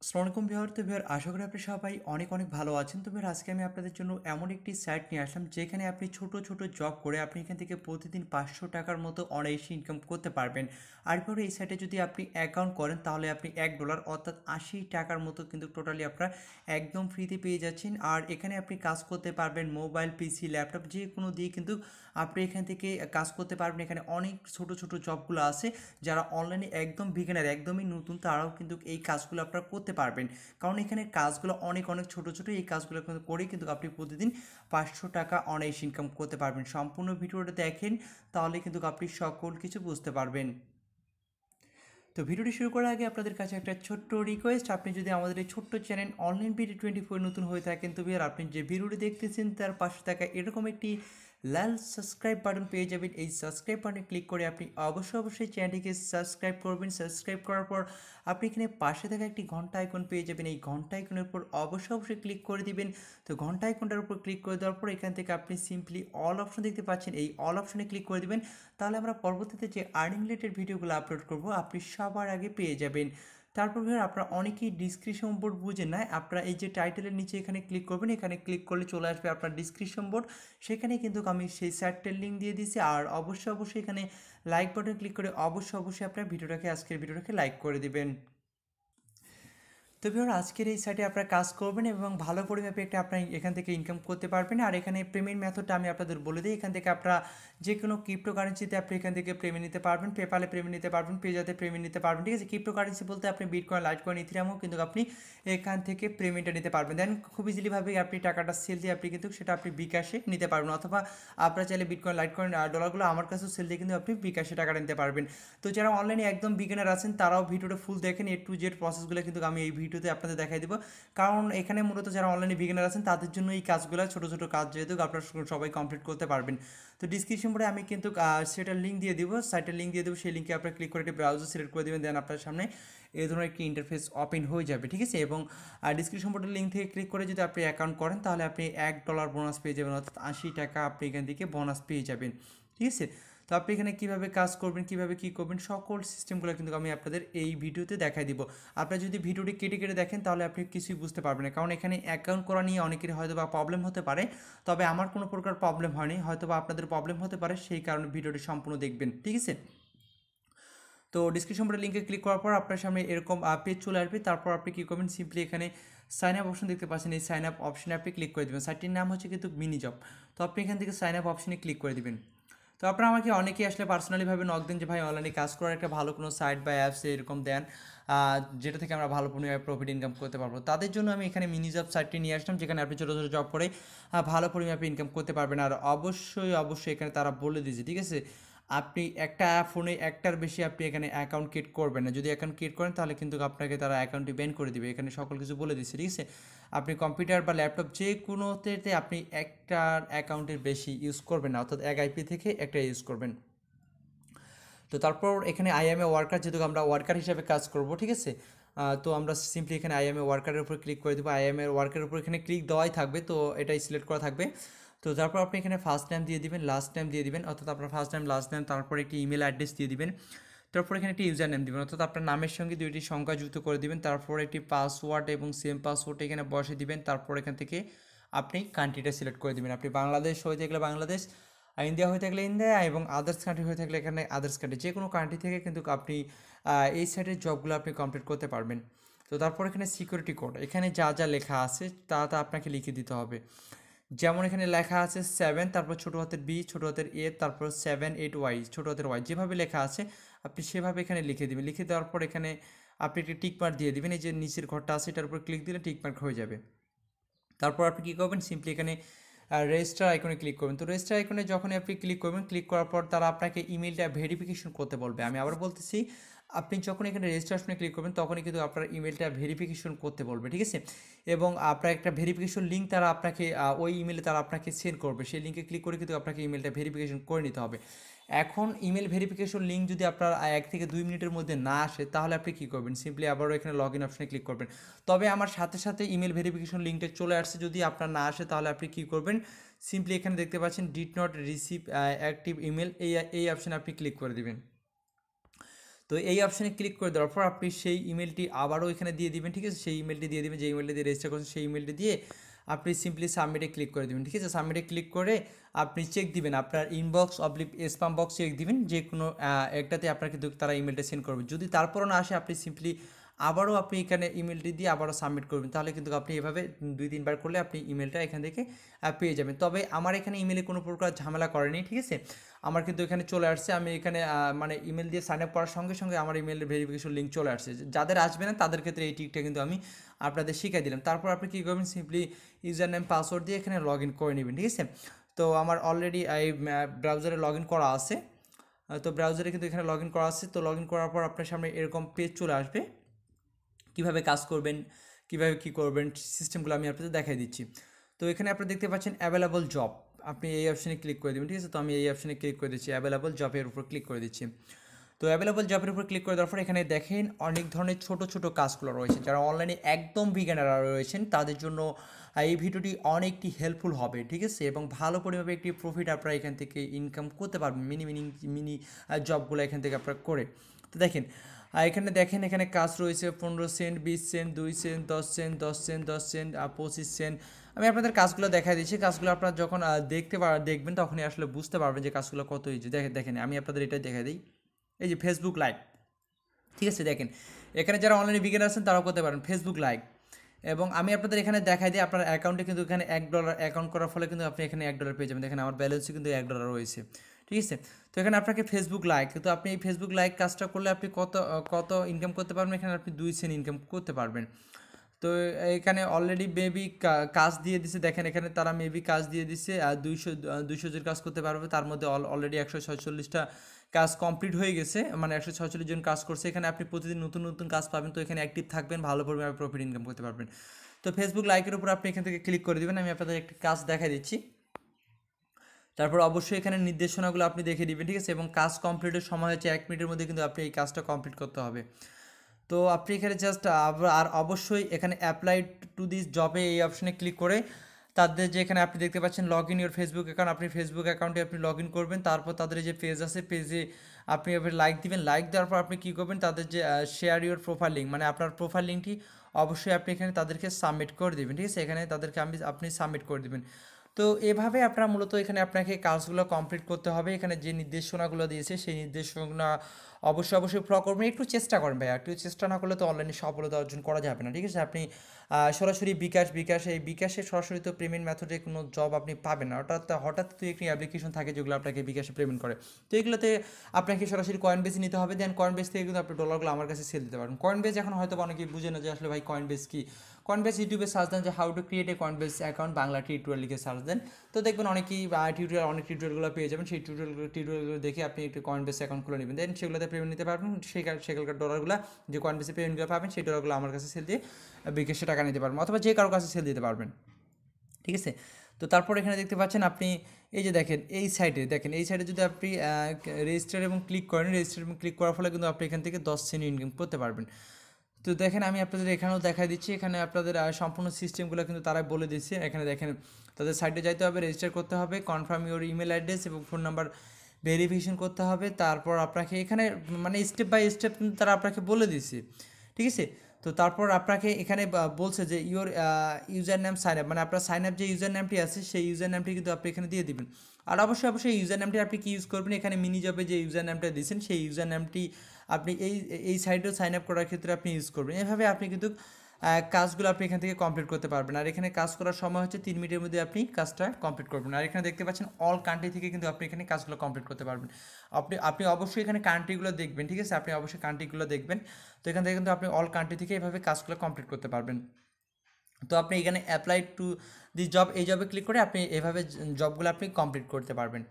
আসসালামু আলাইকুম ভিউয়ার। তো ভিউয়ার, আশা করি আপনি সবাই অনেক অনেক ভালো আছেন। তো ভিউয়ার, আজকে আমি আপনাদের জন্য এমন একটি সাইট নিয়ে আসলাম যেখানে আপনি ছোট ছোট জব করে আপনি এখান থেকে প্রতিদিন 500 টাকার মতো অনায়াসে ইনকাম করতে পারবেন। আর পরে এই সাইটে যদি আপনি অ্যাকাউন্ট করেন তাহলে আপনি $1 অর্থাৎ 80 টাকার মতো কিন্তু টোটালি আপনার একদম ফ্রিতে পেয়ে যাচ্ছেন। আর এখানে আপনি কাজ করতে পারবেন মোবাইল, পিসি, ল্যাপটপ যে কোনো দিয়ে কিন্তু আপনি এখান থেকে কাজ করতে পারবেন। এখানে অনেক ছোট ছোট জবগুলো আছে, যারা অনলাইনে একদম বিগিনার, একদমই নতুন, তারাও কিন্তু এই কাজগুলো আপনারা করতে পারবেন। কারণ এখানে কাজগুলো অনেক অনেক ছোট ছোট, এই কাজগুলো কিন্তু করে কিন্তু আপনি প্রতিদিন 500 টাকা অনায়াসে ইনকাম করতে পারবেন। সম্পূর্ণ ভিডিওটা দেখেন, তাহলে কিন্তু আপনি সকল কিছু বুঝতে পারবেন। তো ভিডিওটি শুরু করার আগে আপনাদের কাছে একটা ছোট্ট রিকোয়েস্ট, আপনি যদি আমাদের এই ছোট্ট চ্যানেল অনলাইন বিডি 24 নতুন হয়ে থাকেন, তো ভিউয়ার আপনি যে ভিডিওটি দেখতেছেন তার পাশে থাকা এরকম একটি লাল সাবস্ক্রাইব বাটন পেয়ে যাবেন। এই সাবস্ক্রাইব বাটনে ক্লিক করে আপনি অবশ্যই চ্যানেলটিকে সাবস্ক্রাইব করবেন। সাবস্ক্রাইব করার পর আপনি এখানে পাশে থাকা একটি ঘন্টা আইকন পেয়ে যাবেন। এই ঘন্টা আইকনের উপর অবশ্যই ক্লিক করে দিবেন। তো ঘন্টা আইকনটার উপর ক্লিক করে দেওয়ার পর এখান থেকে আপনি সিম্পলি অল অপশন দেখতে পাচ্ছেন, এই অল অপশনে ক্লিক করে দিবেন। তাহলে আমরা পরবর্তীতে যে আর্নিং রিলেটেড ভিডিওগুলো আপলোড করব আপনি সবার আগে পেয়ে যাবেন। তারপর আপনারা অনেকেই ডিসক্রিপশন বোর্ড বুঝেন না, আপনারা এই যে টাইটেলের নিচে এখানে ক্লিক করবেন, এখানে ক্লিক করলে চলে আসবে আপনার ডিসক্রিপশন বোর্ড। সেখানে কিন্তু আমি সেই সাইটটার লিঙ্ক দিয়ে দিয়েছি। আর অবশ্যই এখানে লাইক বাটন ক্লিক করে অবশ্যই আপনার আজকের ভিডিওটাকে লাইক করে দিবেন। তো ভিউয়ার, আজকের এই সাইটে আপনারা কাজ করবেন এবং ভালো পরিমাপে একটা আপনার এখান থেকে ইনকাম করতে পারবেন। আর এখানে পেমেন্ট মেথডটা আমি আপনাদের বলে দিই। এখান থেকে আপনারা যে কোনো ক্রিপ্টো কারেন্সিতে আপনি এখান থেকে পেমেন্ট নিতে পারবেন, পেপালে পেমেন্ট নিতে পারবেন, পেজাতে পেমেন্ট নিতে পারবেন। ঠিক আছে, ক্রিপ্টো কারেন্সি বলতে আপনি বিটকয়েন, লাইটকয়েন, ইথেরিয়ামও কিন্তু আপনি এখান থেকে পেমেন্টটা নিতে পারবেন। দেন খুব ইজিলিভাবে আপনি টাকাটা সেল দিয়ে আপনি কিন্তু সেটা আপনি বিকাশে নিতে পারবেন, অথবা আপনারা চাইলে বিটকয়েন, লাইটকয়েন, ডলারগুলো আমার কাছেও সেল দিয়ে কিন্তু আপনি বিকাশে টাকাটা নিতে পারবেন। তো যারা অনলাইনে একদম বিগিনার আছেন তারাও ভিডিওটা ফুল দেখেন, A to Z প্রসেসগুলো কিন্তু আমি এই ভিডিওতে আপনাদের দেখাই দেবো। কারণ এখানে মূলত যারা অনলাইনে বিগিনার আছেন তাদের জন্য এই কাজগুলো, ছোটো ছোটো কাজ যেহেতু আপনারা সবাই কমপ্লিট করতে পারবেন। তো ডিসক্রিপশন বোর্ডে আমি কিন্তু সেটার লিঙ্ক দিয়ে দিব, সাইটের লিঙ্ক দিয়ে দেবো। সেই লিঙ্কে আপনারা ক্লিক করে একটি ব্রাউজার সিলেক্ট করে দেবেন, দেন আপনার সামনে এই ধরনের একটি ইন্টারফেস ওপেন হয়ে যাবে। ঠিক আছে, এবং ডিসক্রিপশন বোর্ডের লিঙ্ক থেকে ক্লিক করে যদি আপনি অ্যাকাউন্ট করেন তাহলে আপনি $1 বোনাস পেয়ে যাবেন, অর্থাৎ 80 টাকা আপনি এখান থেকে বোনাস পেয়ে যাবেন। ঠিক আছে, তো আপনি এখানে কীভাবে কাজ করবেন, কীভাবে কী করবেন, সকল সিস্টেমগুলো কিন্তু আমি আপনাদের এই ভিডিওতে দেখাই দিব। আপনারা যদি ভিডিওটি কেটে কেটে দেখেন তাহলে আপনি কিছুই বুঝতে পারবেন না, কারণ এখানে অ্যাকাউন্ট করা নিয়ে অনেকের হয়তো বা প্রবলেম হতে পারে। তবে আমার কোনো প্রকার প্রবলেম হয়নি, হয়তো বা আপনাদের প্রবলেম হতে পারে, সেই কারণে ভিডিওটি সম্পূর্ণ দেখবেন। ঠিক আছে, তো ডিসক্রিপশন বোর্ডের লিঙ্কে ক্লিক করার পর আপনার সামনে এরকম পেজ চলে আসবে। তারপর আপনি কী করবেন, সিম্পলি এখানে সাইন আপ অপশন দেখতে পাচ্ছেন, এই সাইন আপ অপশনে আপনি ক্লিক করে দেবেন। সাইটটির নাম হচ্ছে কিন্তু মিনি জব। তো আপনি এখান থেকে সাইন আপ অপশনে ক্লিক করে দেবেন। তো আপনারা আমাকে অনেকেই আসলে পার্সোনালিভাবে নক দেন যে ভাই অনলাইনে কাজ করার একটা ভালো কোনো সাইট বা অ্যাপস এরকম দেন, যেটা থেকে আমরা ভালো পরিমাণে প্রফিট ইনকাম করতে পারবো। তাদের জন্য আমি এখানে মিনি জব সাইটটি নিয়ে আসলাম, যেখানে আপনি ছোটো ছোটো জব করে ভালো পরিমাণে ইনকাম করতে পারবেন। আর অবশ্যই এখানে তারা বলে দিয়েছে, ঠিক আছে, আপনি একটা ফোনে একটার বেশি আপনি এখানে অ্যাকাউন্ট ক্রিয়েট করবেন না। যদি অ্যাকাউন্ট ক্রিয়েট করেন তাহলে কিন্তু আপনাকে তারা অ্যাকাউন্টটি ব্যান করে দিবে। এখানে সকল কিছু বলে দিচ্ছে। ঠিক আছে, আপনি কম্পিউটার বা ল্যাপটপ যে কোনোতে আপনি একটার অ্যাকাউন্টের বেশি ইউজ করবেন না, অর্থাৎ এক আইপি থেকে একটা ইউজ করবেন। তো তারপর এখানে আই এম এ ওয়ার্কার, যেহেতু আমরা ওয়ার্কার হিসাবে কাজ করব। ঠিক আছে, তো আমরা সিম্পলি এখানে আই এম এ ওয়ার্কারের উপর ক্লিক করে দেবো। আই এম এ ওয়ার্কারের উপর এখানে ক্লিক দেওয়াই থাকবে, তো এটাই সিলেক্ট করা থাকবে। তো তারপর আপনি এখানে ফার্স্ট টাইম দিয়ে দিবেন, লাস্ট টাইম দিয়ে দিবেন, অর্থাৎ আপনার ফার্স্ট টাইম, লাস্ট টাইম, তারপর একটি ইমেল অ্যাড্রেস দিয়ে দিবেন। তারপর এখানে একটি ইউজার নেম দিবেন, অর্থাৎ আপনার নামের সঙ্গে দুইটি সংখ্যা যুক্ত করে দিবেন। তারপর একটি পাসওয়ার্ড এবং সেম পাসওয়ার্ড এখানে বসে দিবেন। তারপর এখান থেকে আপনি কান্ট্রিটা সিলেক্ট করে দিবেন। আপনি বাংলাদেশ হয়ে থাকলে বাংলাদেশ, ইন্ডিয়া হয়ে থাকলে ইন্ডিয়া, এবং আদার্স কান্ট্রি হয়ে থাকলে এখানে আদার্স কান্ট্রি, যে কোনো কান্ট্রি থেকে কিন্তু আপনি এই সাইটের জবগুলো আপনি কমপ্লিট করতে পারবেন। তো তারপর এখানে সিকিউরিটি কোড, এখানে যা যা লেখা আছে তা আপনাকে লিখে দিতে হবে। যেমন এখানে লেখা আছে 7, তারপর ছোটো হাতের বি, ছোটো হাতের এ, তারপর 7 8 Y, ছোটো হাতের ওয়াই, যেভাবে লেখা আছে আপনি সেভাবে এখানে লিখে দেবেন। লিখে দেওয়ার পর এখানে আপনি একটি টিক মার্ক দিয়ে দেবেন। এই যে নিচের ঘরটা আছে এটার উপর ক্লিক দিলে টিক মার্ক হয়ে যাবে। তারপর আপনি কী করবেন, সিম্পলি এখানে রেজিস্টার আইকনে ক্লিক করবেন। তো রেজিস্টার আইকনে যখনই আপনি ক্লিক করবেন, ক্লিক করার পর তারা আপনাকে ইমেলটা ভেরিফিকেশন করতে বলবে। আমি আবার বলতেছি, আপনি যখন এখানে রেজিস্ট্রেশনে ক্লিক করবেন তখনই কিন্তু আপনার ইমেলটা ভেরিফিকেশন করতে বলবে। ঠিক আছে, এবং আপনার একটা ভেরিফিকেশন লিঙ্ক তারা আপনাকে ওই ইমেলে তারা আপনাকে সেন্ড করবে। সেই লিঙ্কে ক্লিক করে কিন্তু আপনাকে ইমেলটা ভেরিফিকেশন করে নিতে হবে। এখন ইমেল ভেরিফিকেশন লিঙ্ক যদি আপনার 1 থেকে 2 মিনিটের মধ্যে না আসে তাহলে আপনি কী করবেন, সিম্পলি আবারও এখানে লগ ইন অপশনে ক্লিক করবেন। তবে আমার সাথে সাথে ইমেল ভেরিফিকেশন লিঙ্কটা চলে আসছে, যদি আপনার না আসে তাহলে আপনি কী করবেন, সিম্পলি এখানে দেখতে পাচ্ছেন did not receive active email, এই অপশানে আপনি ক্লিক করে দেবেন। তো তো এই অপশানে ক্লিক করে দেওয়ার পর আপনি সেই ইমেলটি আবারও এখানে দিয়ে দিবেন, ঠিক আছে, সেই ইমেলটি দিয়ে দিবেন যে ইমেলটি দিয়ে রেজিস্টার করছেন, সেই ইমেলটি দিয়ে আপনি সিম্পলি সাবমিটে ক্লিক করে দেবেন, ঠিক আছে। সাবমিটে ক্লিক করে আপনি চেক দিবেন আপনার ইনবক্স অবলিক স্প্যাম বক্স চেক দিবেন, যে কোনো একটাতে আপনার কিন্তু তারা ইমেলটা সেন্ড করবে। যদি তারপরও না আসে আপনি সিম্পলি আবারও আপনি এখানে ইমেলটি দিয়ে আবারও সাবমিট করবেন, তাহলে কিন্তু আপনি এভাবে 2-3 বার করলে আপনি ইমেলটা এখান থেকে পেয়ে যাবেন। তবে আমার এখানে ইমেলে কোনো প্রকার ঝামেলা করেনি, ঠিক আছে, আমার কিন্তু এখানে চলে আসছে। আমি এখানে মানে ইমেল দিয়ে সাইন আপ করার সঙ্গে সঙ্গে আমার ইমেলের ভেরিফিকেশন লিঙ্ক চলে আসছে। যাদের আসবে না তাদের ক্ষেত্রে এই টিকটা কিন্তু আমি আপনাদের শিখাই দিলাম। তারপর আপনি কী করবেন, সিম্পলি ইউজার নেম পাসওয়ার্ড দিয়ে এখানে লগ ইন করে নেবেন, ঠিক আছে। তো আমার অলরেডি এই ব্রাউজারে লগ ইন করা আছে। তো ব্রাউজারে কিন্তু এখানে লগ ইন করা আছে। তো লগ ইন করার পর আপনার সামনে এরকম পেজ চলে আসবে। কীভাবে কাজ করবেন, কীভাবে কী করবেন, সিস্টেমগুলো আমি আপনাদের দেখাই দিচ্ছি। তো এখানে আপনি দেখতে পাচ্ছেন অ্যাভেলেবল জব, আপনি এই অপশানে ক্লিক করে দেবেন, ঠিক আছে। তো আমি এই অপশানে ক্লিক করে দিচ্ছি, অ্যাভেলেবল জবের উপর ক্লিক করে দিচ্ছি। তো অ্যাভেলেবল জবের উপর ক্লিক করে দেওয়ার পর এখানে দেখেন অনেক ধরনের ছোট ছোট কাজগুলো রয়েছে। যারা অনলাইনে একদম বিজ্ঞানাররা রয়েছেন তাদের জন্য এই ভিডিওটি অনেকটি হেল্পফুল হবে, ঠিক আছে, এবং ভালো পরিমাণে একটি প্রফিট আপনারা এখান থেকে ইনকাম করতে পারবেন মিনি জবগুলো এখান থেকে আপনারা করে। তো দেখেন এখানে দেখেন এখানে কাজ রয়েছে 15 cent, 20 cent, 2 cent, 10 cent, 10 cent, 10 cent, 25 cent. আমি আপনাদের কাজগুলো দেখাই দিচ্ছি। কাজগুলো আপনারা যখন দেখবেন তখনই আসলে বুঝতে পারবেন যে কাজগুলো কত ইজি। দেখেন আমি আপনাদের এটা দেখাই দিই। এই যে ফেসবুক লাইভ, ঠিক আছে, দেখেন এখানে যারা অনলাইনে বিগিনার আছেন তারাও করতে পারেন ফেসবুক লাইভ। এবং আমি আপনাদের এখানে দেখাই দিই আপনার অ্যাকাউন্টে কিন্তু এখানে $1 অ্যাকাউন্ট করার ফলে কিন্তু আপনি এখানে $1 পেয়ে যাবেন। দেখেন আমার ব্যালেন্সে কিন্তু $1 রয়েছে, ঠিক আছে। তো এখানে আপনাকে ফেসবুক লাইক, কিন্তু আপনি এই ফেসবুক লাইক কাজটা করলে আপনি কত ইনকাম করতে পারবেন, এখানে আপনি 2 সেন্ট ইনকাম করতে পারবেন। তো এখানে অলরেডি মেবি কাজ দিয়ে দিছে, দেখেন এখানে তারা মেবি কাজ দিয়ে দিছে আর 200 জন কাজ করতে পারবে। তার মধ্যে অলরেডি 146টা কাজ কমপ্লিট হয়ে গেছে, মানে 146 জন কাজ করছে। এখানে আপনি প্রতিদিন নতুন নতুন কাজ পাবেন। তো এখানে অ্যাক্টিভ থাকবেন, ভালো পরিমাণে প্রফিট ইনকাম করতে পারবেন। তো ফেসবুক লাইকের উপর আপনি এখান থেকে ক্লিক করে দেবেন। আমি আপনাদের একটি কাজ দেখাই দিচ্ছি। তারপর অবশ্যই এখানে নির্দেশনাগুলো আপনি দেখে দিবেন, ঠিক আছে, এবং কাজ কমপ্লিটের সময় হচ্ছে 1 মিনিটের মধ্যে কিন্তু আপনি এই কাজটা কমপ্লিট করতে হবে। তো আপনি এখানে জাস্ট আর অবশ্যই এখানে অ্যাপ্লাই টু দিস জবে এই অপশানে ক্লিক করে তাদের যে এখানে আপনি দেখতে পাচ্ছেন log in your Facebook account, আপনি ফেসবুক অ্যাকাউন্টে আপনি লগ ইন করবেন। তারপর তাদের যে পেজ আছে পেজে আপনি এবার লাইক দিবেন। লাইক দেওয়ার পর আপনি কী করবেন, তাদের যে শেয়ার ইউর প্রোফাইল লিঙ্ক, মানে আপনার প্রোফাইল লিঙ্কটি অবশ্যই আপনি এখানে তাদেরকে সাবমিট করে দেবেন, ঠিক আছে। এখানে তাদেরকে আপনি সাবমিট করে দেবেন। তো এভাবে আপনার মূলত এখানে আপনাকে কাজগুলো কমপ্লিট করতে হবে। এখানে যে নির্দেশনাগুলো দিয়েছে সেই নির্দেশনা অবশ্যই ফলো করবেন। একটু চেষ্টা করবেন ভাইয়া, একটু চেষ্টা না করলে তো অনলাইনে সফলতা অর্জন করা যাবে না, ঠিক আছে। আপনি সরাসরি এই বিকাশে সরাসরি তো পেমেন্ট মেথডে কোনো জব আপনি পাবেন না। হঠাৎ তো একটি অ্যাপ্লিকেশন থাকে যেগুলো আপনাকে বিকাশে পেমেন্ট করে। তো এগুলোতে আপনাকে সরাসরি কয়েনবেস নিতে হবে। দেন কয়েনবেস থেকে কিন্তু আপনি ডলারগুলো আমার কাছে সেল দিতে পারবেন। কয়েনবেস এখন হয়তো অনেকেই বুঝে না যে আসলে ভাই কয়েনবেস কি। কয়েনবেস ইউটিউবে সার্চ দেন যে how to create a Coinbase account, Bangla tutorial লিখে সার্চ দেন। তো দেখবেন অনেক টিউটোরিয়ালগুলো পেয়ে যাবেন। সেই টিউটোরিয়ালগুলো দেখে আপনি একটি কয়েনবেস অ্যাকাউন্ট খুলে নেবেন। দেন সেগুলোতে পেমেন্ট নিতে পারবেন। সেখানকার ডলারগুলো যে কয়েনবেসে পেমেন্টগুলো পাবেন সেই ডলারগুলো আমার কাছে সেল দিয়ে বিকাশে টাকা নিতে পারবেন, অথবা যে কারো কাছে সেল দিতে পারবেন, ঠিক আছে। তো তারপর এখানে দেখতে পাচ্ছেন আপনি এই যে দেখেন এই সাইডে যদি আপনি রেজিস্টার এবং ক্লিক করেন, রেজিস্টার এবং ক্লিক করার ফলে কিন্তু আপনি এখান থেকে 10 সেন্ট ইনকাম করতে পারবেন। তো দেখেন আমি আপনাদের এখানেও দেখা দিচ্ছি। এখানে আপনাদের সম্পূর্ণ সিস্টেমগুলো কিন্তু তারা বলে দিচ্ছে। এখানে দেখেন তাদের সাইটে যাইতে হবে, রেজিস্টার করতে হবে, কনফার্ম ইউর ইমেল অ্যাড্রেস এবং ফোন নাম্বার ভেরিফিকেশন করতে হবে। তারপর আপনাকে এখানে মানে স্টেপ বাই স্টেপ কিন্তু তারা আপনাকে বলে দিচ্ছে, ঠিক আছে। তো তারপর আপনাকে এখানে বলছে যে your username sign up, মানে আপনার সাইন আপ যে ইউজার নামটি আছে সেই ইউজার নামটি কিন্তু আপনি এখানে দিয়ে দিবেন। আর অবশ্যই ইউজার নামটি আপনি কি ইউজ করবেন, এখানে মিনি জবে যে ইউজার নামটা দিয়েছেন সেই ইউজার নামটি আপনি এই সাইটেও সাইন আপ করার ক্ষেত্রে আপনি ইউজ করবেন। এভাবে আপনি কিন্তু কাজগুলো আপনি এখান থেকে কমপ্লিট করতে পারবেন। আর এখানে কাজ করার সময় হচ্ছে 3 মিনিটের মধ্যে আপনি কাজটা কমপ্লিট করবেন। আর এখানে দেখতে পাচ্ছেন অল কান্ট্রি থেকে কিন্তু আপনি এখানে কাজগুলো কমপ্লিট করতে পারবেন। আপনি অবশ্যই এখানে কান্ট্রিগুলো দেখবেন, ঠিক আছে, আপনি অবশ্যই কান্ট্রিগুলো দেখবেন। তো এখান থেকে কিন্তু আপনি অল কান্ট্রি থেকে এভাবে কাজগুলো কমপ্লিট করতে পারবেন। তো আপনি এখানে অ্যাপ্লাই টু দি জব এই জবে ক্লিক করে আপনি এভাবে জবগুলো আপনি কমপ্লিট করতে পারবেন,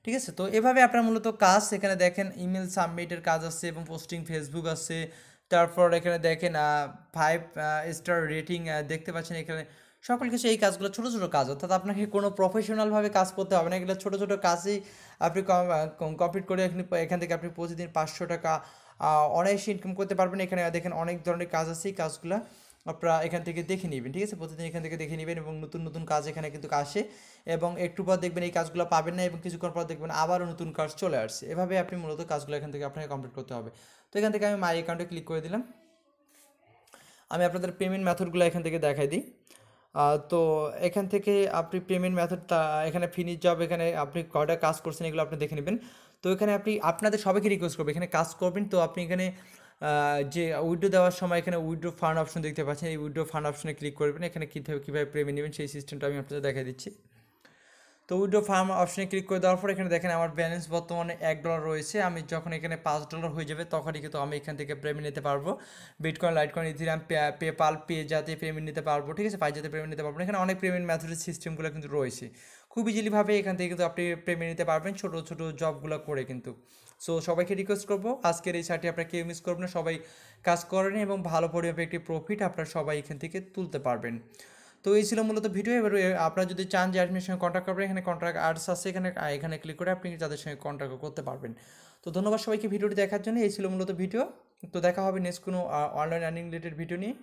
ঠিক আছে। তো এভাবে আপনার মূলত কাজ এখানে দেখেন ইমেল সাবমিটের কাজ আছে এবং পোস্টিং ফেসবুক আছে। তারপর এখানে দেখেন 5 স্টার রেটিং দেখতে পাচ্ছেন। এখানে সকল কিছু এই কাজগুলো ছোটো ছোটো কাজ, অর্থাৎ আপনাকে কোনো প্রফেশনালভাবে কাজ করতে হবে না। এগুলো ছোটো ছোটো কাজই আপনি কমপ্লিট করে এখান থেকে আপনি প্রতিদিন 500 টাকা অনায়াসে ইনকাম করতে পারবেন। এখানে দেখেন অনেক ধরনের কাজ আছে, এই কাজগুলো আপনারা এখান থেকে দেখে নেবেন, ঠিক আছে? প্রতিদিন এখান থেকে দেখে নেবেন এবং নতুন নতুন কাজ এখানে কিন্তু আসে, এবং একটু পর দেখবেন এই কাজগুলো পাবেন না এবং কিছুক্ষণ পর দেখবেন আবারও নতুন কাজ চলে আসছে। এভাবে আপনি মূলত কাজগুলো এখান থেকে আপনাকে কমপ্লিট করতে হবে। তো এখান থেকে আমি মাই অ্যাকাউন্টে ক্লিক করে দিলাম। আমি আপনাদের পেমেন্ট মেথডগুলো এখান থেকে দেখাই দিই। তো এখান থেকে আপনি পেমেন্ট মেথডটা এখানে ফিনিশ জব, এখানে আপনি কয়টা কাজ করছেন এগুলো আপনি দেখে নেবেন। তো এখানে আপনি আপনাদের সবাইকে রিকোয়েস্ট করবেন, এখানে কাজ করবেন তো আপনি এখানে যে উইথড্র দেওয়ার সময় এখানে উইথড্র ফান্ড অপশন দেখতে পাচ্ছেন, এই উইথড্র ফান্ড অপশনে ক্লিক করবেন। এখানে কীভাবে পেমেন্ট নেবেন সেই সিস্টেমটা আমি আপনাদের দেখাই দিচ্ছি। তো উইথড্র ফার্ম অপশনে ক্লিক করে দেওয়ার পর এখানে দেখেন আমার ব্যালেন্স বর্তমানে $1 রয়েছে। আমি যখন এখানে $5 হয়ে যাবে তখনই কিন্তু আমি এখান থেকে পেমেন্ট নিতে পারবো। Bitcoin, Litecoin, ethereum, PayPal, pay যাতে পেমেন্ট নিতে পারবো, ঠিক আছে? যাতে পেমেন্ট নিতে পারবো। এখানে অনেক পেমেন্ট মেথডের সিস্টেমগুলো কিন্তু রয়েছে, খুব ইজিলিভাবে এখান থেকে কিন্তু আপনি পেমেন্ট নিতে পারবেন ছোটো ছোটো জবগুলো করে কিন্তু। সো সবাইকে রিকোয়েস্ট করবো আজকের এই সাইটে আপনারা কেউ মিস করবেন না, সবাই কাজ করেন এবং ভালো পরিমাণে একটি প্রফিট আপনারা সবাই এখান থেকে তুলতে পারবেন। তো এই ছিল মূলত ভিডিও। এবার আপনারা যদি চান যে অ্যাডমিনের সঙ্গে কন্ট্যাক্ট করবেন, এখানে কন্ট্যাক্ট আর্টস আছে, এখানে ক্লিক করে আপনি তাদের সঙ্গে কন্ট্যাক্ট করতে পারবেন। তো ধন্যবাদ সবাইকে ভিডিওটি দেখার জন্য। এই ছিল মূলত ভিডিও। তো দেখা হবে নেক্সট কোনো অনলাইন আর্নিং রিলেটেড ভিডিও নিয়ে।